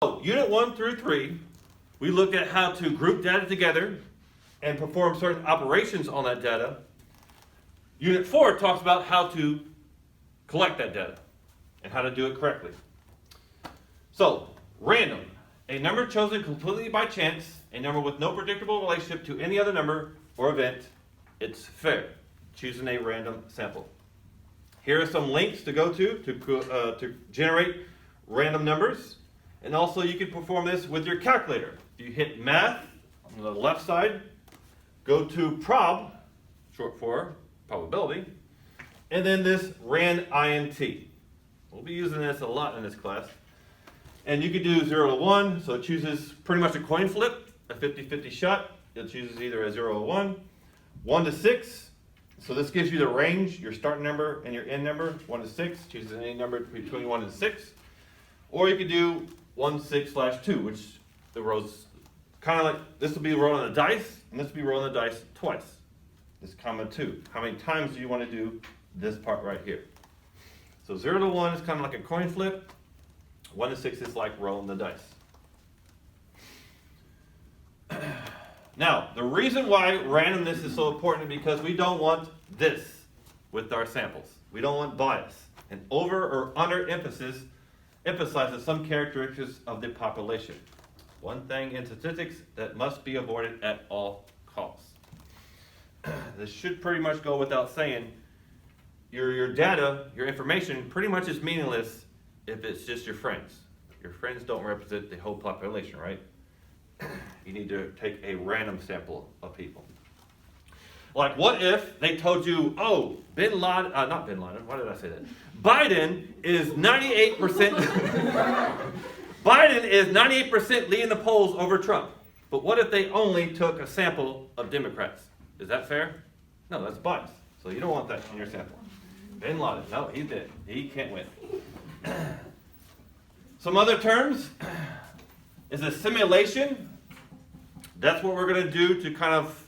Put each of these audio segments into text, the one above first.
So, Unit 1 through 3, we looked at how to group data together and perform certain operations on that data. Unit 4 talks about how to collect that data and how to do it correctly. So, random, a number chosen completely by chance, a number with no predictable relationship to any other number or event. It's fair, choosing a random sample. Here are some links to go to generate random numbers. And also you can perform this with your calculator. If you hit math on the left side, go to prob, short for probability, and then this rand int. We'll be using this a lot in this class. And you can do 0 to 1, so it chooses pretty much a coin flip, a 50-50 shot. It chooses either a 0 or 1. 1 to 6, so this gives you the range, your start number and your end number. 1 to 6, chooses any number between 1 and 6. Or you could do 1, 6/2, which the rows, kind of like, this will be rolling the dice, and this will be rolling the dice twice. This comma 2. How many times do you want to do this part right here? So 0 to 1 is kind of like a coin flip. 1 to 6 is like rolling the dice. Now, the reason why randomness is so important is because we don't want this with our samples. We don't want bias. And over or under emphasizes some characteristics of the population. One thing in statistics that must be avoided at all costs. This should pretty much go without saying. Your data, your information pretty much is meaningless if it's just your friends. Your friends don't represent the whole population, right? You need to take a random sample of people. Like, what if they told you, oh, not Bin Laden, why did I say that? Biden is 98%, Biden is 98% leading the polls over Trump. But what if they only took a sample of Democrats? Is that fair? No, that's bias. So you don't want that in your sample. Bin Laden, no, he's dead. He can't win. Some other terms is a simulation. That's what we're going to do to kind of,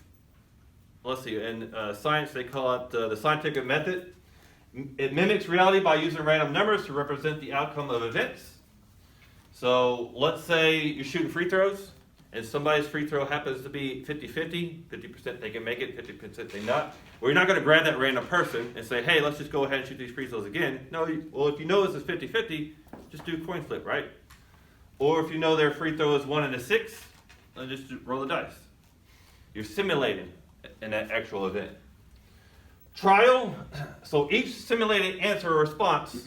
let's see, in science they call it the scientific method. It mimics reality by using random numbers to represent the outcome of events. So let's say you're shooting free throws, and somebody's free throw happens to be 50-50, 50% they can make it, 50% they not. Well, you're not going to grab that random person and say, hey, let's just go ahead and shoot these free throws again. No, well, if you know this is 50-50, just do coin flip, right? Or if you know their free throw is 1 and a 6, then just roll the dice. You're simulating in that actual event. Trial, so each simulated answer or response,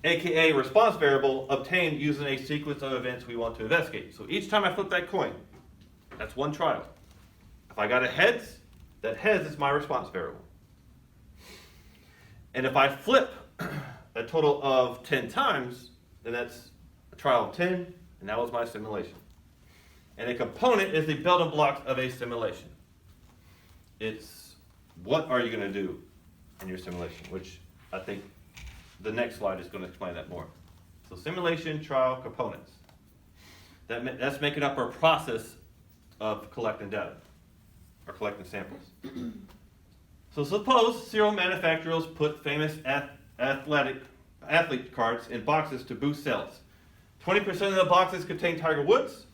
aka response variable, obtained using a sequence of events we want to investigate. So each time I flip that coin, that's one trial. If I got a heads, that heads is my response variable. And if I flip a total of 10 times, then that's a trial of 10, and that was my simulation. And a component is the building blocks of a simulation. It's what are you going to do in your simulation, which I think the next slide is going to explain that more. So simulation, trial, components. That's making up our process of collecting data, or collecting samples. So suppose cereal manufacturers put famous athlete cards in boxes to boost sales. 20% of the boxes contain Tiger Woods,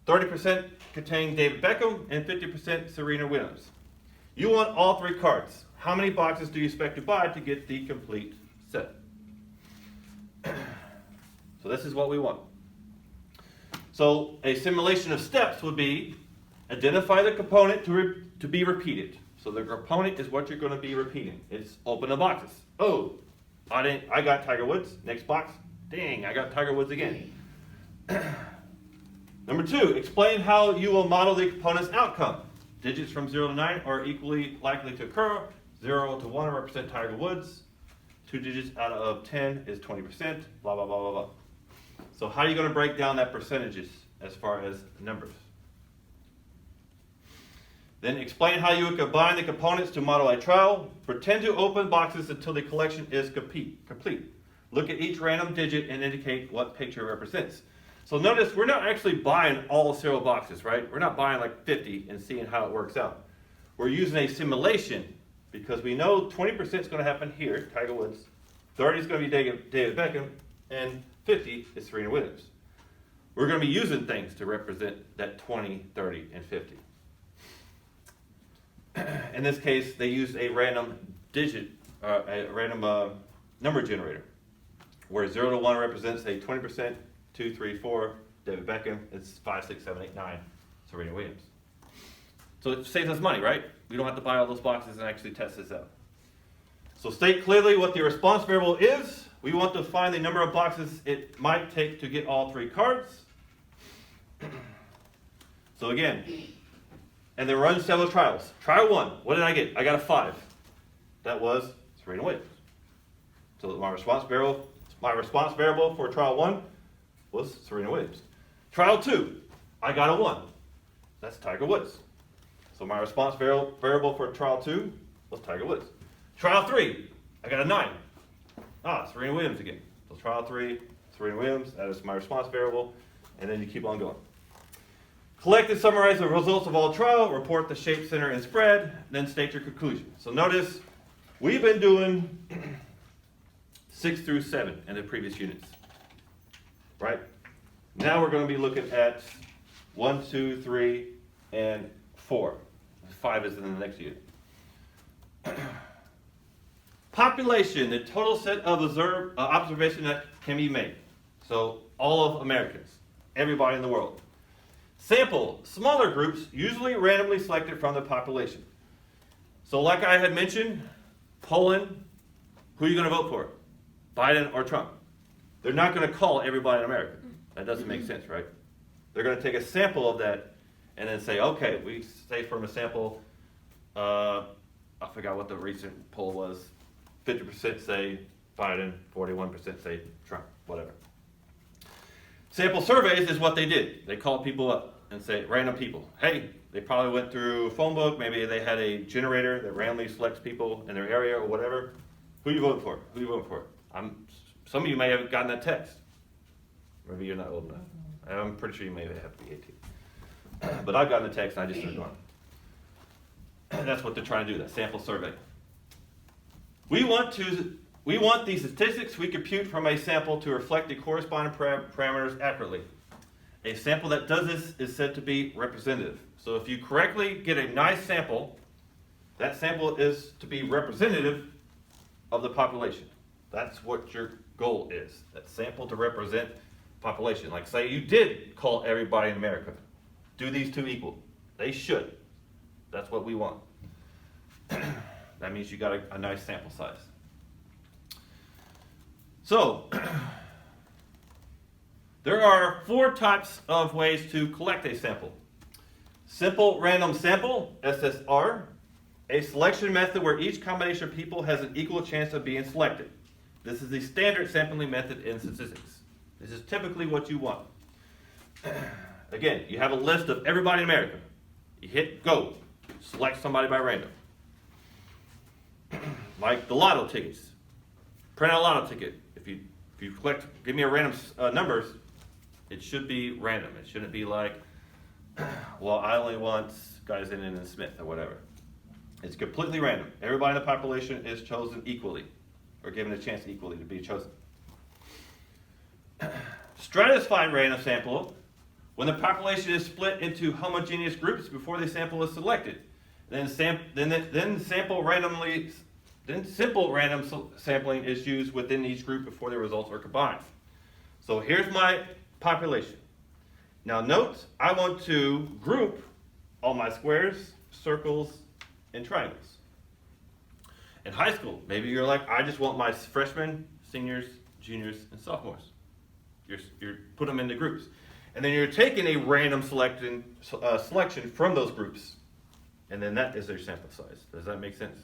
30% contain David Beckham, and 50% Serena Williams. You want all 3 cards. How many boxes do you expect to buy to get the complete set? So this is what we want. So a simulation of steps would be identify the component to be repeated. So the component is what you're going to be repeating. It's open the boxes. Oh, I got Tiger Woods. Next box. Dang, I got Tiger Woods again. Number 2, explain how you will model the component's outcome. Digits from 0 to 9 are equally likely to occur. 0 to 1 represent Tiger Woods. 2 digits out of 10 is 20%, blah, blah, blah, blah, blah. So how are you going to break down that percentages as far as numbers? Then explain how you would combine the components to model a trial. Pretend to open boxes until the collection is complete. Look at each random digit and indicate what picture it represents. So notice we're not actually buying all cereal boxes, right? We're not buying like 50 and seeing how it works out. We're using a simulation because we know 20% is going to happen here, Tiger Woods, 30 is going to be David Beckham, and 50 is Serena Williams. we're going to be using things to represent that 20, 30, and 50. In this case, they used a random number generator, where 0 to 1 represents a 20%, 2, 3, 4, David Beckham, it's 5, 6, 7, 8, 9, Serena Williams. So it saves us money, right? We don't have to buy all those boxes and actually test this out. So state clearly what the response variable is. We want to find the number of boxes it might take to get all 3 cards. So again, and then run several trials. Trial 1, what did I get? I got a 5. That was Serena Williams. So my response variable for trial 1 was Serena Williams. Trial 2, I got a 1. That's Tiger Woods. So my response variable for trial 2 was Tiger Woods. Trial 3, I got a 9. Serena Williams again. So trial 3, Serena Williams, that is my response variable, and then you keep on going. Collect and summarize the results of all trial, report the shape, center, and spread, then state your conclusion. So notice, we've been doing 6 through 7 in the previous units, right? Now we're going to be looking at 1, 2, 3, and 4. 5 is in the next unit. Population, the total set of observation that can be made. So all of Americans, everybody in the world. Sample, smaller groups, usually randomly selected from the population. So like I had mentioned, Poland, who are you going to vote for? Biden or Trump? They're not going to call everybody in America. That doesn't make sense, right? They're going to take a sample of that and then say, okay, we say from a sample, I forgot what the recent poll was, 50% say Biden, 41% say Trump, whatever. Sample surveys is what they did. They called people up and say, random people. Hey, they probably went through a phone book. Maybe they had a generator that randomly selects people in their area or whatever. Who you voting for? Who you voting for? Some of you may have gotten that text. Maybe you're not old enough. I'm pretty sure you may have to be 18. But I've gotten the text and I just started going. That's what they're trying to do, that sample survey. We want the statistics we compute from a sample to reflect the corresponding parameters accurately. A sample that does this is said to be representative. So if you correctly get a nice sample, that sample is to be representative of the population. That's what your goal is, that sample to represent population. Like say you did call everybody in America. Do these two equal? They should. That's what we want. That means you got a nice sample size. So, there are 4 types of ways to collect a sample. Simple random sample, SSR, a selection method where each combination of people has an equal chance of being selected. This is the standard sampling method in statistics. This is typically what you want. Again, you have a list of everybody in America. You hit go, select somebody by random. Like the lotto tickets. Print out a lotto ticket. If you collect, give me a random numbers, it should be random. It shouldn't be like, well, I only want guys in and Smith or whatever. It's completely random. Everybody in the population is chosen equally, or given a chance equally to be chosen. Stratified random sample, when the population is split into homogeneous groups before the sample is selected. Then simple random sampling is used within each group before the results are combined. So here's my population. Now note, I want to group all my squares, circles, and triangles. In high school, maybe you're like, I just want my freshmen, seniors, juniors, and sophomores. You're put them into groups. And then you're taking a random selection from those groups. And then that is their sample size. Does that make sense?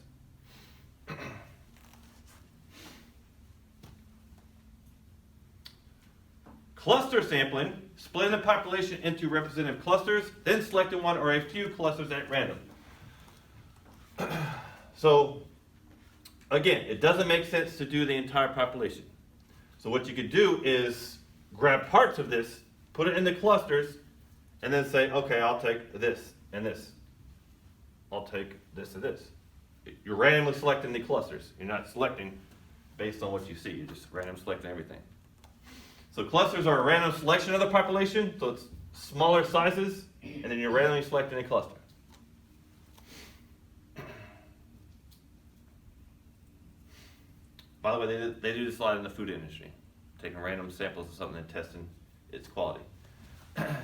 Cluster sampling, splitting the population into representative clusters, then selecting one or a few clusters at random. So, again, it doesn't make sense to do the entire population. So what you could do is grab parts of this, put it into clusters, and then say, okay, I'll take this and this. I'll take this and this. You're randomly selecting the clusters. You're not selecting based on what you see. You're just random selecting everything. So clusters are a random selection of the population, so it's smaller sizes, and then you're randomly selecting a cluster. By the way, they do this a lot in the food industry, taking random samples of something and testing its quality.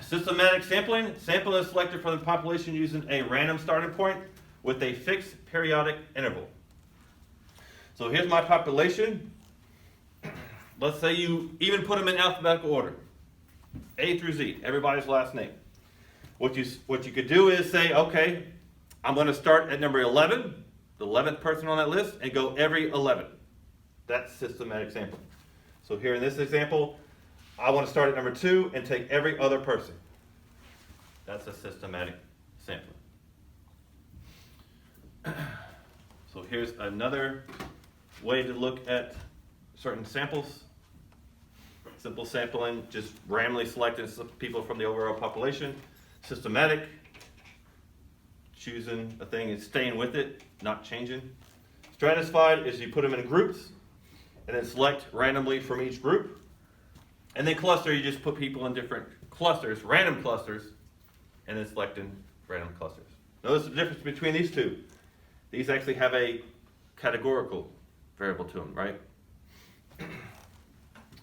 Systematic sampling. Sampling is selected from the population using a random starting point with a fixed periodic interval. So here's my population. Let's say you even put them in alphabetical order, A through Z, everybody's last name. What you could do is say, okay, I'm going to start at number 11, the 11th person on that list, and go every 11. That's systematic sampling. So here in this example, I want to start at number 2 and take every other person. That's a systematic sampling. So here's another way to look at certain samples. Simple sampling, just randomly selecting some people from the overall population. Systematic, choosing a thing and staying with it, not changing. Stratified is you put them in groups and then select randomly from each group. And then cluster, you just put people in different clusters, random clusters, and then selecting random clusters. Notice the difference between these two. These actually have a categorical variable to them, right?